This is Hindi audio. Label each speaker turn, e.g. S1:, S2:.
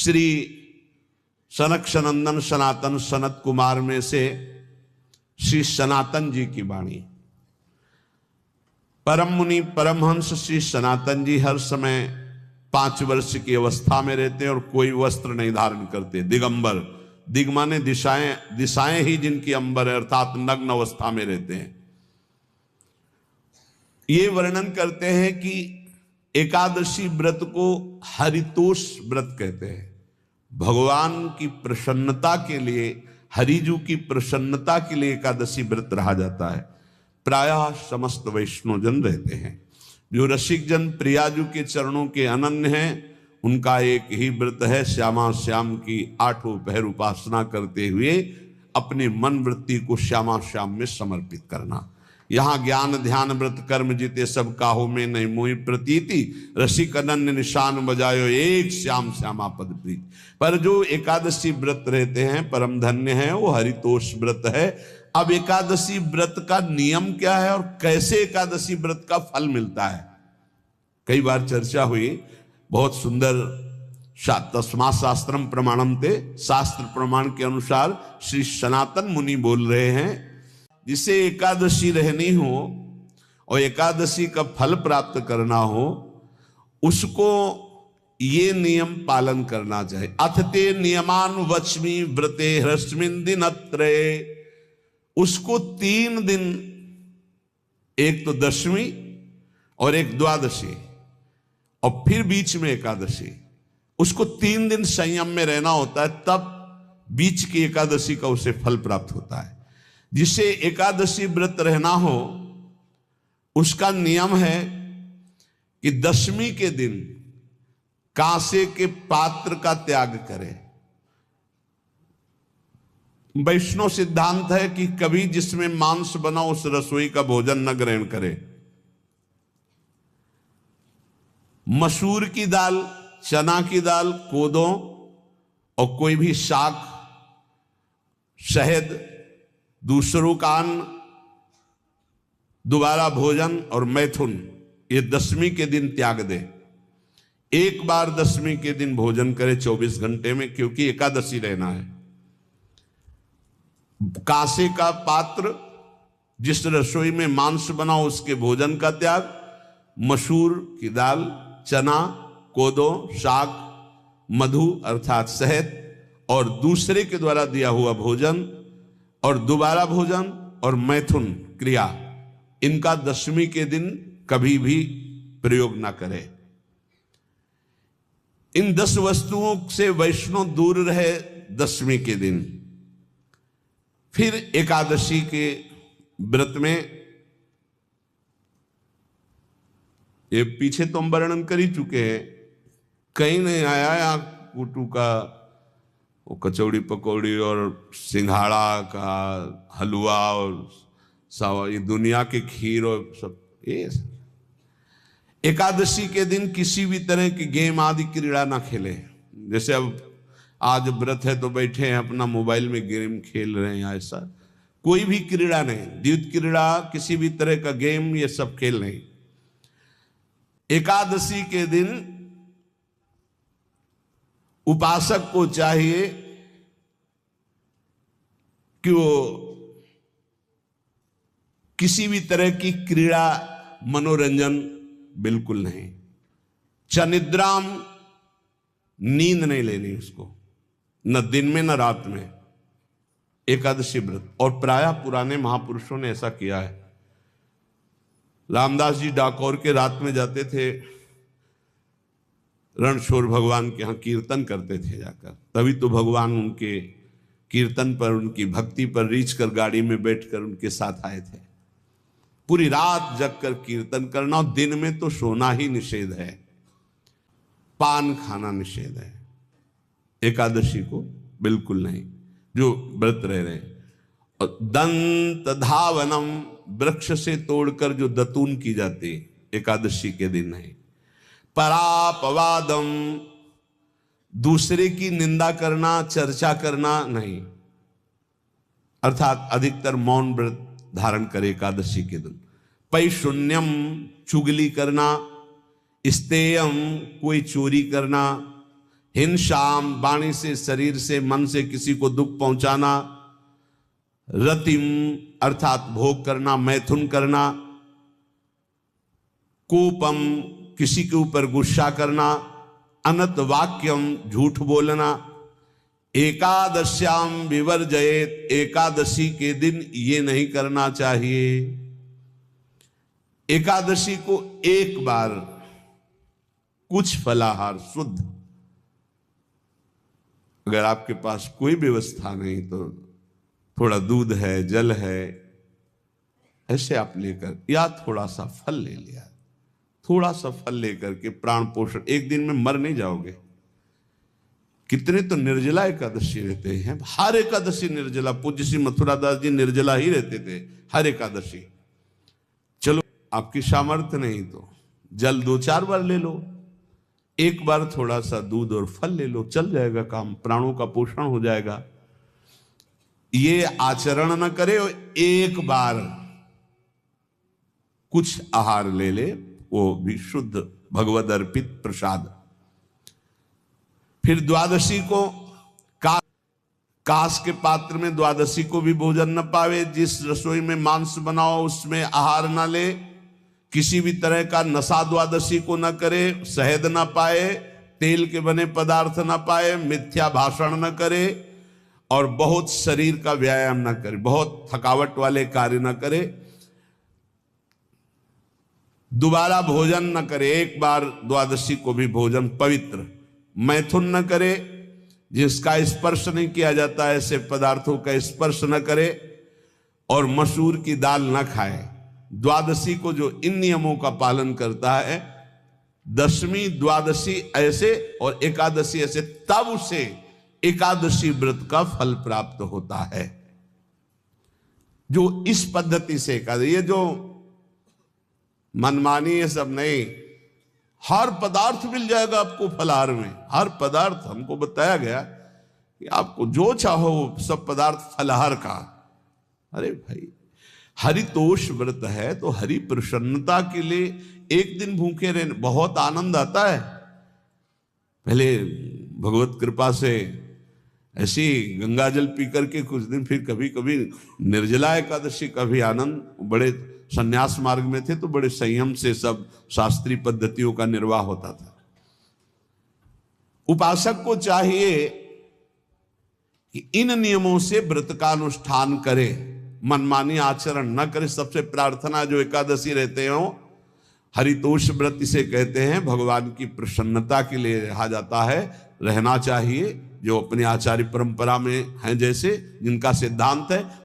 S1: श्री सनक सनंदन सनातन सनत कुमार में से श्री सनातन जी की वाणी। परम मुनि परमहंस श्री सनातन जी हर समय 5 वर्ष की अवस्था में रहते हैं और कोई वस्त्र नहीं धारण करते, दिगंबर। दिग माने दिशाएं, दिशाएं ही जिनकी अंबर है, अर्थात नग्न अवस्था में रहते हैं। ये वर्णन करते हैं कि एकादशी व्रत को हरितोष व्रत कहते हैं। भगवान की प्रसन्नता के लिए, हरिजू की प्रसन्नता के लिए एकादशी व्रत रहा जाता है। प्रायः समस्त वैष्णवजन रहते हैं। जो रसिक जन प्रियाजू के चरणों के अनन्य हैं, उनका एक ही व्रत है, श्यामा श्याम की 8 पहर उपासना करते हुए अपने मन वृत्ति को श्यामा श्याम में समर्पित करना। यहाँ ज्ञान ध्यान व्रत कर्म जीते सब काहू में नहीं मोहि प्रतीति, रसिक अनन्य निशान बजायो एक श्याम श्यामा पद प्रीत। पर जो एकादशी व्रत रहते हैं परम धन्य है, वो हरितोष व्रत है। अब एकादशी व्रत का नियम क्या है और कैसे एकादशी व्रत का फल मिलता है, कई बार चर्चा हुई। बहुत सुंदर तस्मा शास्त्रम प्रमाणम ते, शास्त्र प्रमाण के अनुसार श्री सनातन मुनि बोल रहे हैं, जिसे एकादशी रहनी हो और एकादशी का फल प्राप्त करना हो, उसको ये नियम पालन करना चाहिए। अथते नियमान वच्मि व्रते ह्रस्मिन् दिनत्रये, उसको 3 दिन, एक तो दशमी और एक द्वादशी और फिर बीच में एकादशी, उसको 3 दिन संयम में रहना होता है, तब बीच की एकादशी का उसे फल प्राप्त होता है। जिसे एकादशी व्रत रहना हो उसका नियम है कि दशमी के दिन कांसे के पात्र का त्याग करे। वैष्णव सिद्धांत है कि कभी जिसमें मांस बना उस रसोई का भोजन न ग्रहण करे। मसूर की दाल, चना की दाल, कोदों और कोई भी शाक, शहद, दूसरों का अन्न, दोबारा भोजन और मैथुन, ये दशमी के दिन त्याग दे। एक बार दशमी के दिन भोजन करे 24 घंटे में, क्योंकि एकादशी रहना है। कांसे का पात्र, जिस रसोई में मांस बना उसके भोजन का त्याग, मसूर की दाल, चना, कोदो, शाक, मधु अर्थात शहद और दूसरे के द्वारा दिया हुआ भोजन और दोबारा भोजन और मैथुन क्रिया, इनका दशमी के दिन कभी भी प्रयोग ना करें। इन 10 वस्तुओं से वैष्णव दूर रहे दशमी के दिन। फिर एकादशी के व्रत में, ये पीछे तो हम वर्णन कर ही चुके हैं, कहीं नहीं आया यहाँ कुटू का वो कचौड़ी पकौड़ी और सिंघाड़ा का हलवा और ये दुनिया के खीर और सब। ये एकादशी के दिन किसी भी तरह की गेम आदि क्रीड़ा ना खेले। जैसे अब आज व्रत है तो बैठे हैं अपना मोबाइल में गेम खेल रहे हैं, ऐसा कोई भी क्रीड़ा नहीं, द्यूत क्रीड़ा, किसी भी तरह का गेम, ये सब खेल नहीं। एकादशी के दिन उपासक को चाहिए कि वो किसी भी तरह की क्रीड़ा, मनोरंजन बिल्कुल नहीं। चनिद्राम, नींद नहीं लेनी उसको, न दिन में न रात में, एकादशी व्रत। और प्रायः पुराने महापुरुषों ने ऐसा किया है। रामदास जी डाकोर के रात में जाते थे, रणछोड़ भगवान के यहाँ कीर्तन करते थे जाकर, तभी तो भगवान उनके कीर्तन पर, उनकी भक्ति पर रीझ कर गाड़ी में बैठकर उनके साथ आए थे। पूरी रात जगकर कीर्तन करना, और दिन में तो सोना ही निषेध है, पान खाना निषेध है। एकादशी को बिल्कुल नहीं, जो व्रत रह रहे हैं। और दंत धावनम, वृक्ष से तोड़कर जो दतून की जाती, एकादशी के दिन नहीं। परापवादम, दूसरे की निंदा करना, चर्चा करना नहीं, अर्थात अधिकतर मौन व्रत धारण करे एकादशी के दिन। पैशून्यम, चुगली करना, स्तेयम, कोई चोरी करना, हिंसाम, वाणी से, शरीर से, मन से किसी को दुख पहुंचाना, रतिम अर्थात भोग करना, मैथुन करना, कोपम किसी के ऊपर गुस्सा करना, अनत वाक्यम झूठ बोलना, एकादश्याम विवर्जयेत, एकादशी के दिन ये नहीं करना चाहिए। एकादशी को एक बार कुछ फलाहार शुद्ध, अगर आपके पास कोई व्यवस्था नहीं तो थोड़ा दूध है, जल है, ऐसे आप लेकर, या थोड़ा सा फल ले लिया, थोड़ा सा फल लेकर के प्राण पोषण, एक दिन में मर नहीं जाओगे। कितने तो निर्जला एकादशी रहते हैं, हर एकादशी निर्जला। पूज्य श्री मथुरा दास जी निर्जला ही रहते थे हर एकादशी। चलो आपकी सामर्थ्य नहीं तो जल 2-4 बार ले लो, एक बार थोड़ा सा दूध और फल ले लो, चल जाएगा काम, प्राणों का पोषण हो जाएगा। ये आचरण न करे, एक बार कुछ आहार ले ले, वो भी शुद्ध भगवद अर्पित प्रसाद। फिर द्वादशी को कांस के पात्र में द्वादशी को भी भोजन न पावे। जिस रसोई में मांस बनाओ उसमें आहार न ले। किसी भी तरह का नशा द्वादशी को न करे, शहद न पाए, तेल के बने पदार्थ न पाए, मिथ्या भाषण न करे और बहुत शरीर का व्यायाम न करे, बहुत थकावट वाले कार्य न करे। दोबारा भोजन न करे, एक बार द्वादशी को भी भोजन पवित्र। मैथुन न करे, जिसका स्पर्श नहीं किया जाता ऐसे पदार्थों का स्पर्श न करे, और मसूर की दाल न खाए। द्वादशी को जो इन नियमों का पालन करता है, दशमी द्वादशी ऐसे और एकादशी ऐसे, तब उसे एकादशी व्रत का फल प्राप्त होता है। जो इस पद्धति से एकादशी, ये जो मनमानी ये सब नहीं, हर पदार्थ मिल जाएगा आपको फलाहार में, हर पदार्थ। हमको बताया गया कि आपको जो चाहो वो सब पदार्थ फलाहार का। अरे भाई, हरितोष व्रत है तो हरि प्रसन्नता के लिए एक दिन भूखे रहने बहुत आनंद आता है। पहले भगवत कृपा से ऐसी गंगा जल पी करके कुछ दिन, फिर कभी कभी निर्जला एकादशी का भी आनंद। बड़े संन्यास मार्ग में थे तो बड़े संयम से सब शास्त्रीय पद्धतियों का निर्वाह होता था। उपासक को चाहिए कि इन नियमों से व्रत का अनुष्ठान करे, मनमानी आचरण न करे। सबसे प्रार्थना जो एकादशी रहते हो, हरितोष व्रत इसे कहते हैं, भगवान की प्रसन्नता के लिए रहा जाता है, रहना चाहिए। जो अपने आचार्य परंपरा में हैं, जैसे जिनका सिद्धांत है